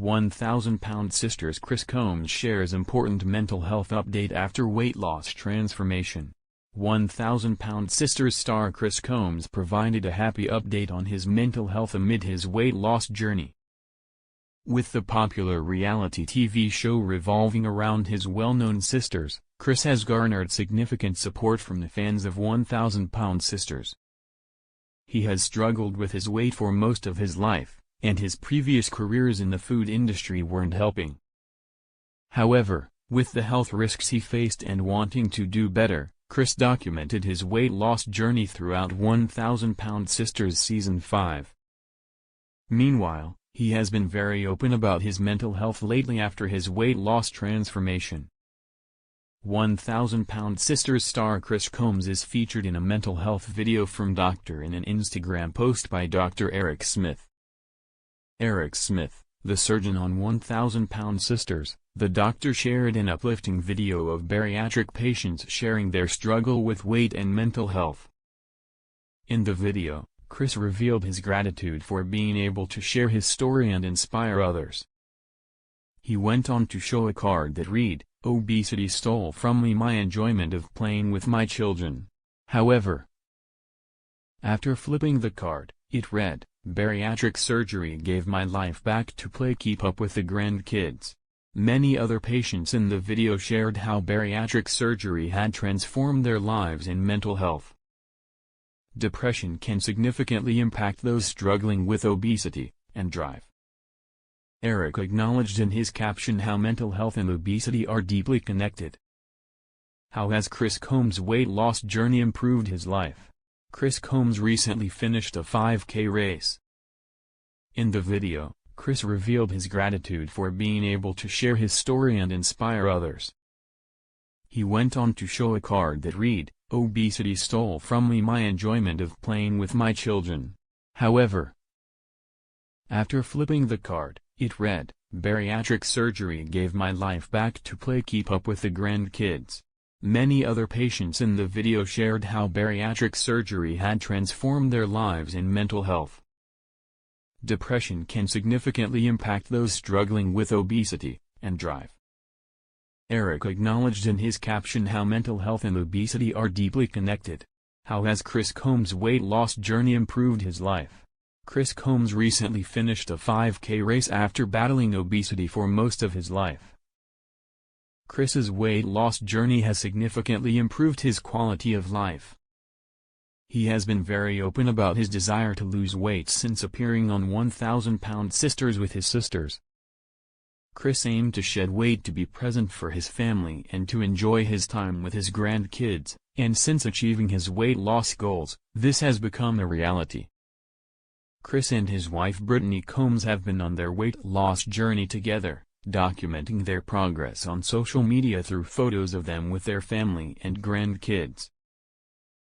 1,000-pound sisters Chris Combs shares important mental health update after weight loss transformation. 1,000-pound sisters star Chris Combs provided a happy update on his mental health amid his weight loss journey. With the popular reality TV show revolving around his well-known sisters, Chris has garnered significant support from the fans of 1,000-pound sisters. He has struggled with his weight for most of his life, and his previous careers in the food industry weren't helping. However, with the health risks he faced and wanting to do better, Chris documented his weight loss journey throughout 1,000-pound sisters Season 5. Meanwhile, he has been very open about his mental health lately after his weight loss transformation. 1,000-pound sisters star Chris Combs is featured in a mental health video from Dr. in an Instagram post by Dr. Eric Smith. Eric Smith, the surgeon on 1,000-pound sisters, the doctor shared an uplifting video of bariatric patients sharing their struggle with weight and mental health. In the video, Chris revealed his gratitude for being able to share his story and inspire others. He went on to show a card that read, "Obesity stole from me my enjoyment of playing with my children." However, after flipping the card, it read, "Bariatric surgery gave my life back to play keep up with the grandkids." Many other patients in the video shared how bariatric surgery had transformed their lives and mental health. Depression can significantly impact those struggling with obesity and drive. Eric acknowledged in his caption how mental health and obesity are deeply connected. How has Chris Combs' weight loss journey improved his life? Chris Combs recently finished a 5K race. In the video, Chris revealed his gratitude for being able to share his story and inspire others. He went on to show a card that read, "Obesity stole from me my enjoyment of playing with my children." However, after flipping the card, it read, "Bariatric surgery gave my life back to play keep up with the grandkids." Many other patients in the video shared how bariatric surgery had transformed their lives and mental health. Depression can significantly impact those struggling with obesity and drive. Eric acknowledged in his caption how mental health and obesity are deeply connected. How has Chris Combs' weight loss journey improved his life? Chris Combs recently finished a 5K race after battling obesity for most of his life. Chris's weight loss journey has significantly improved his quality of life. He has been very open about his desire to lose weight since appearing on 1,000-pound sisters with his sisters. Chris aimed to shed weight to be present for his family and to enjoy his time with his grandkids, and since achieving his weight loss goals, this has become a reality. Chris and his wife Brittany Combs have been on their weight loss journey together, documenting their progress on social media through photos of them with their family and grandkids.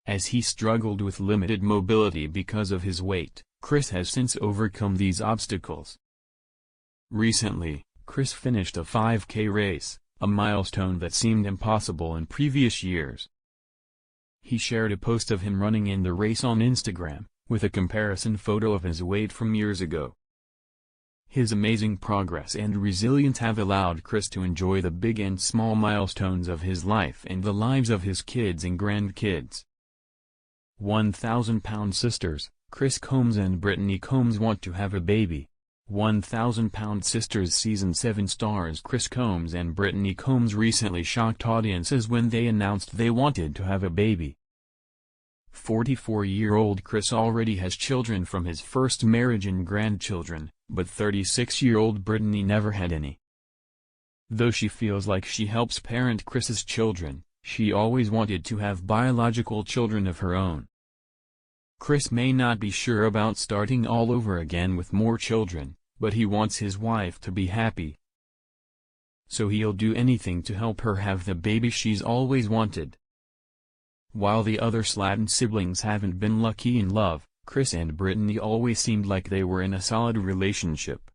As he struggled with limited mobility because of his weight, Chris has since overcome these obstacles. Recently, Chris finished a 5K race, a milestone that seemed impossible in previous years. He shared a post of him running in the race on Instagram, with a comparison photo of his weight from years ago. His amazing progress and resilience have allowed Chris to enjoy the big and small milestones of his life and the lives of his kids and grandkids. 1,000-pound sisters, Chris Combs and Brittany Combs want to have a baby. 1,000-pound sisters Season 7 stars Chris Combs and Brittany Combs recently shocked audiences when they announced they wanted to have a baby. 44-year-old Chris already has children from his first marriage and grandchildren, but 36-year-old Brittany never had any. Though she feels like she helps parent Chris's children, she always wanted to have biological children of her own. Chris may not be sure about starting all over again with more children, but he wants his wife to be happy. So he'll do anything to help her have the baby she's always wanted. While the other Slaton siblings haven't been lucky in love, Chris and Brittany always seemed like they were in a solid relationship.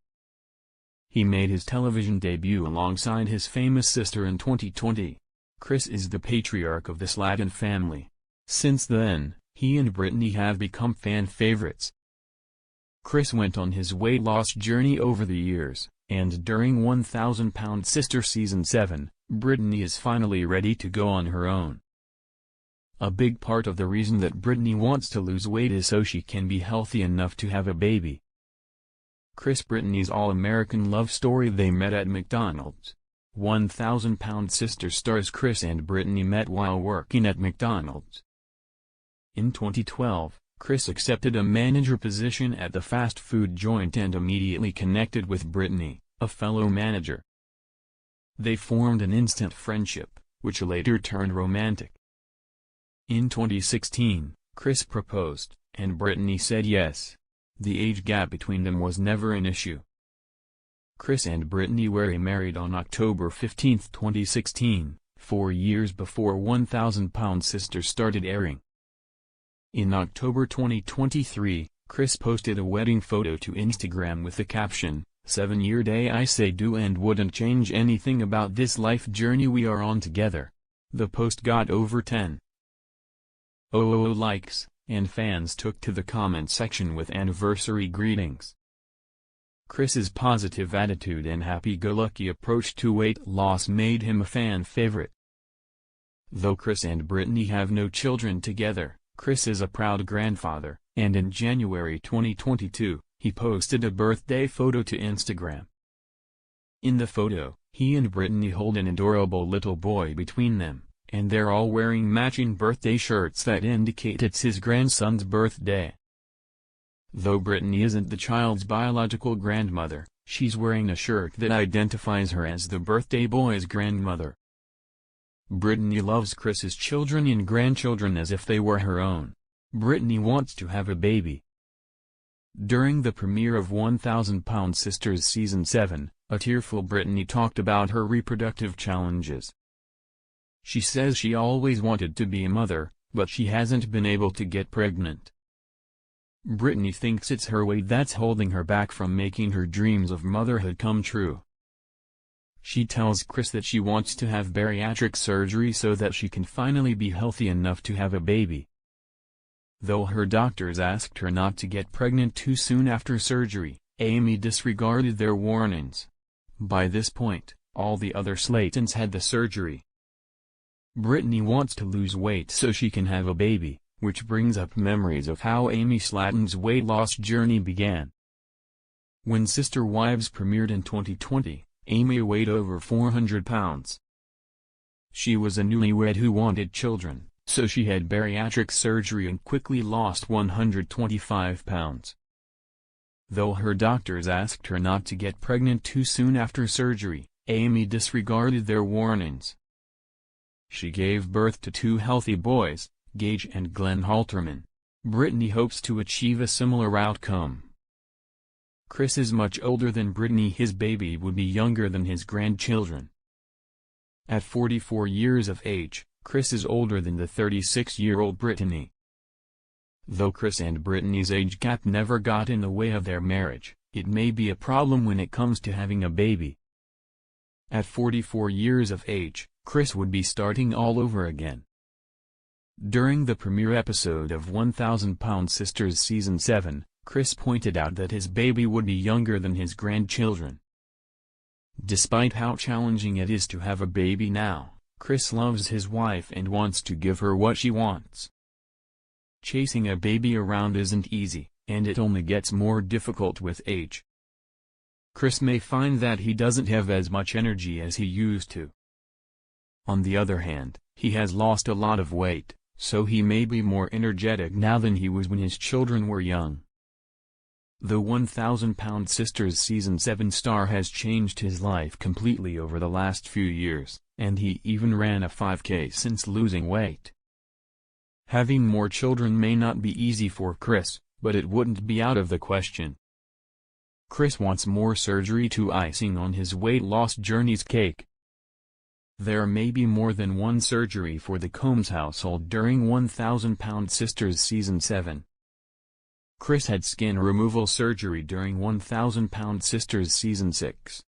He made his television debut alongside his famous sister in 2020. Chris is the patriarch of the Slaton family. Since then, he and Brittany have become fan favorites. Chris went on his weight loss journey over the years, and during 1000 Pound Sister Season 7, Brittany is finally ready to go on her own. A big part of the reason that Brittany wants to lose weight is so she can be healthy enough to have a baby. Brittany's all-American love story. They met at McDonald's. 1000 Pound Sister stars Chris and Brittany met while working at McDonald's. In 2012, Chris accepted a manager position at the fast food joint and immediately connected with Brittany, a fellow manager. They formed an instant friendship, which later turned romantic. In 2016, Chris proposed, and Brittany said yes. The age gap between them was never an issue. Chris and Brittany were married on October 15, 2016, 4 years before 1000 Pound Sister started airing. In October 2023, Chris posted a wedding photo to Instagram with the caption, "7-year day, I say do and wouldn't change anything about this life journey we are on together." The post got over 10,000 likes, and fans took to the comment section with anniversary greetings. Chris's positive attitude and happy-go-lucky approach to weight loss made him a fan favorite. Though Chris and Brittany have no children together, Chris is a proud grandfather, and in January 2022, he posted a birthday photo to Instagram. In the photo, he and Brittany hold an adorable little boy between them, and they're all wearing matching birthday shirts that indicate it's his grandson's birthday. Though Brittany isn't the child's biological grandmother, she's wearing a shirt that identifies her as the birthday boy's grandmother. Brittany loves Chris's children and grandchildren as if they were her own. Brittany wants to have a baby. During the premiere of 1000 Pound Sisters Season 7, a tearful Brittany talked about her reproductive challenges. She says she always wanted to be a mother, but she hasn't been able to get pregnant. Brittany thinks it's her weight that's holding her back from making her dreams of motherhood come true. She tells Chris that she wants to have bariatric surgery so that she can finally be healthy enough to have a baby. Though her doctors asked her not to get pregnant too soon after surgery, Amy disregarded their warnings. By this point, all the other Slaytons had the surgery. Brittany wants to lose weight so she can have a baby, which brings up memories of how Amy Slayton's weight loss journey began. When Sister Wives premiered in 2020, Amy weighed over 400 pounds. She was a newlywed who wanted children, so she had bariatric surgery and quickly lost 125 pounds. Though her doctors asked her not to get pregnant too soon after surgery, Amy disregarded their warnings. She gave birth to 2 healthy boys, Gage and Glenn Halterman. Brittany hopes to achieve a similar outcome. Chris is much older than Brittany. His baby would be younger than his grandchildren. At 44 years of age, Chris is older than the 36-year-old Brittany. Though Chris and Brittany's age gap never got in the way of their marriage, it may be a problem when it comes to having a baby. At 44 years of age, Chris would be starting all over again. During the premiere episode of 1000 Pound Sisters Season 7, Chris pointed out that his baby would be younger than his grandchildren. Despite how challenging it is to have a baby now, Chris loves his wife and wants to give her what she wants. Chasing a baby around isn't easy, and it only gets more difficult with age. Chris may find that he doesn't have as much energy as he used to. On the other hand, he has lost a lot of weight, so he may be more energetic now than he was when his children were young. The 1000 Pound Sisters Season 7 star has changed his life completely over the last few years, and he even ran a 5K since losing weight. Having more children may not be easy for Chris, but it wouldn't be out of the question. Chris wants more surgery to icing on his weight loss journey's cake. There may be more than one surgery for the Combs household during 1000 Pound Sisters Season 7. Chris had skin removal surgery during 1000 Pound Sisters Season 6.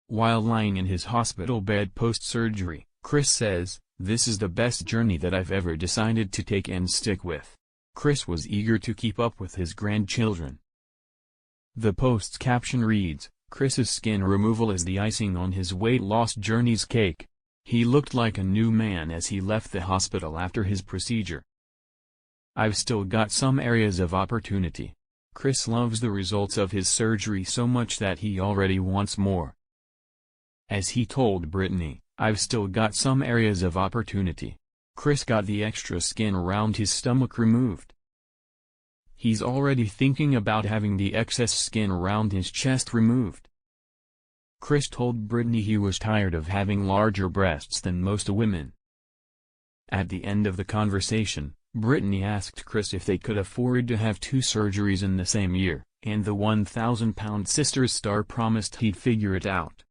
While lying in his hospital bed post-surgery, Chris says, "This is the best journey that I've ever decided to take and stick with." Chris was eager to keep up with his grandchildren. The post's caption reads, "Chris's skin removal is the icing on his weight loss journey's cake. He looked like a new man as he left the hospital after his procedure. I've still got some areas of opportunity." Chris loves the results of his surgery so much that he already wants more. As he told Brittany, "I've still got some areas of opportunity." Chris got the extra skin around his stomach removed. He's already thinking about having the excess skin around his chest removed. Chris told Brittany he was tired of having larger breasts than most women. At the end of the conversation, Brittany asked Chris if they could afford to have 2 surgeries in the same year, and the 1,000-pound Sisters star promised he'd figure it out.